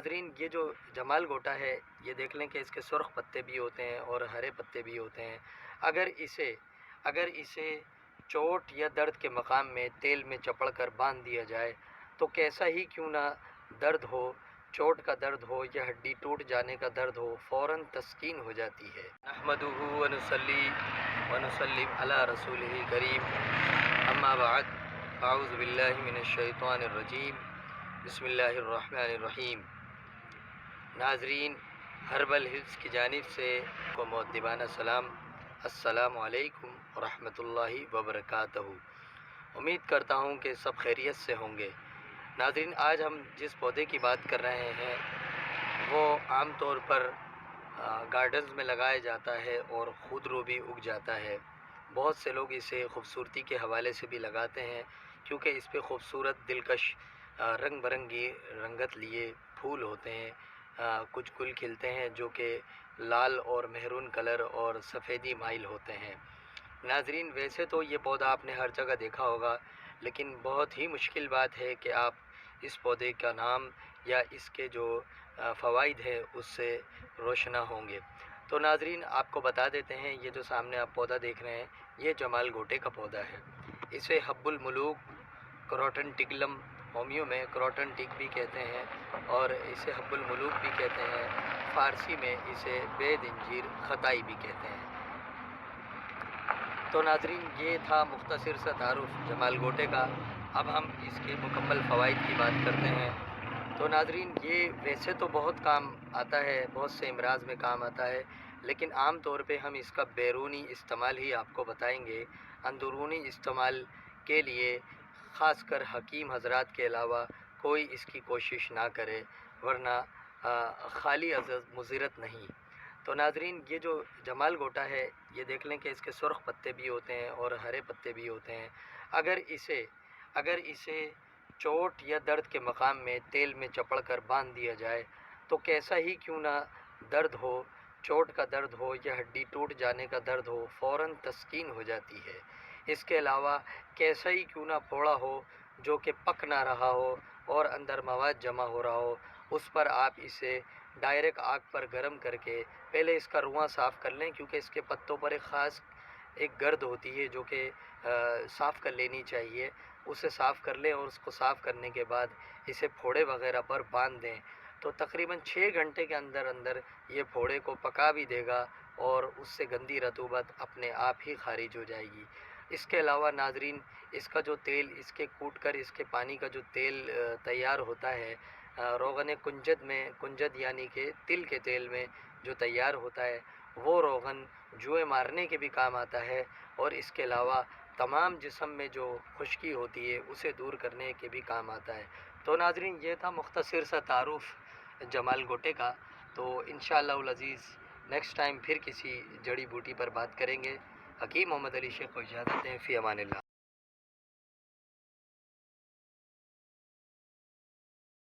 ناظرین، یہ جو جمال گوٹا ہے یہ دیکھ لیں کہ اس کے سرخ پتے بھی ہوتے ہیں اور ہرے پتے بھی ہوتے ہیں۔ اگر اسے چوٹ یا درد کے مقام میں تیل میں چپڑ کر باندھ دیا جائے تو کیسا ہی کیوں نہ درد ہو، چوٹ کا درد ہو یا ہڈی ٹوٹ جانے کا درد ہو، فوراً تسکین ہو جاتی ہے۔ نحمدہ ونصلی ونسلم علی رسولہ کریم، اما بعد، اعوذ باللہ من الشیطان الرجیم، بسم اللہ الرحمن الرحیم۔ ناظرین، ہربل ہلز کی جانب سے کو مؤدبانہ سلام، السلام علیکم ورحمۃ اللہ وبرکاتہ۔ امید کرتا ہوں کہ سب خیریت سے ہوں گے۔ ناظرین، آج ہم جس پودے کی بات کر رہے ہیں وہ عام طور پر گارڈنز میں لگایا جاتا ہے اور خود رو بھی اگ جاتا ہے۔ بہت سے لوگ اسے خوبصورتی کے حوالے سے بھی لگاتے ہیں کیونکہ اس پہ خوبصورت دلکش رنگ برنگی رنگت لیے پھول ہوتے ہیں۔ کچھ گل کھلتے ہیں جو کہ لال اور مہرون کلر اور سفیدی مائل ہوتے ہیں۔ ناظرین، ویسے تو یہ پودا آپ نے ہر جگہ دیکھا ہوگا، لیکن بہت ہی مشکل بات ہے کہ آپ اس پودے کا نام یا اس کے جو فوائد ہیں اس سے روشنا ہوں گے۔ تو ناظرین، آپ کو بتا دیتے ہیں، یہ جو سامنے آپ پودا دیکھ رہے ہیں یہ جمال گوٹے کا پودا ہے۔ اسے حب الملوک کروٹن ٹگلم، ہومیو میں کروٹن ٹگ بھی کہتے ہیں اور اسے حب الملوک بھی کہتے ہیں، فارسی میں اسے بید انجیر خطائی بھی کہتے ہیں۔ تو ناظرین، یہ تھا مختصر سا تعارف جمال گوٹے کا۔ اب ہم اس کے مکمل فوائد کی بات کرتے ہیں۔ تو ناظرین، یہ ویسے تو بہت کام آتا ہے، بہت سے امراض میں کام آتا ہے، لیکن عام طور پہ ہم اس کا بیرونی استعمال ہی آپ کو بتائیں گے۔ اندرونی استعمال کے لیے خاص کر حکیم حضرات کے علاوہ کوئی اس کی کوشش نہ کرے، ورنہ خالی مضرت نہیں۔ تو ناظرین، یہ جو جمال گوٹا ہے یہ دیکھ لیں کہ اس کے سرخ پتے بھی ہوتے ہیں اور ہرے پتے بھی ہوتے ہیں۔ اگر اسے چوٹ یا درد کے مقام میں تیل میں چپڑ کر باندھ دیا جائے تو کیسا ہی کیوں نہ درد ہو، چوٹ کا درد ہو یا ہڈی ٹوٹ جانے کا درد ہو، فوراً تسکین ہو جاتی ہے۔ اس کے علاوہ کیسا ہی کیوں نہ پھوڑا ہو جو کہ پک نہ رہا ہو اور اندر مواد جمع ہو رہا ہو، اس پر آپ اسے ڈائریکٹ آگ پر گرم کر کے پہلے اس کا رواں صاف کر لیں، کیونکہ اس کے پتوں پر ایک گرد ہوتی ہے جو کہ صاف کر لینی چاہیے۔ اسے صاف کر لیں اور اس کو صاف کرنے کے بعد اسے پھوڑے وغیرہ پر باندھ دیں تو تقریباً 6 گھنٹے کے اندر اندر یہ پھوڑے کو پکا بھی دے گا اور اس سے گندی رطوبت اپنے آپ ہی خارج ہو جائے گی۔ اس کے علاوہ ناظرین، اس کا جو تیل، اس کے کوٹ کر اس کے پانی کا جو تیل تیار ہوتا ہے روغن کنجد یعنی کہ تل کے تیل میں جو تیار ہوتا ہے، وہ روغن جوئیں مارنے کے بھی کام آتا ہے اور اس کے علاوہ تمام جسم میں جو خشکی ہوتی ہے اسے دور کرنے کے بھی کام آتا ہے۔ تو ناظرین، یہ تھا مختصر سا تعارف جمال گوٹے کا۔ تو انشاءاللہ العزیز نیکسٹ ٹائم پھر کسی جڑی بوٹی پر بات کریں گے۔ حکیم محمد علی شیخ کو اجازت دیں، فی امان اللہ۔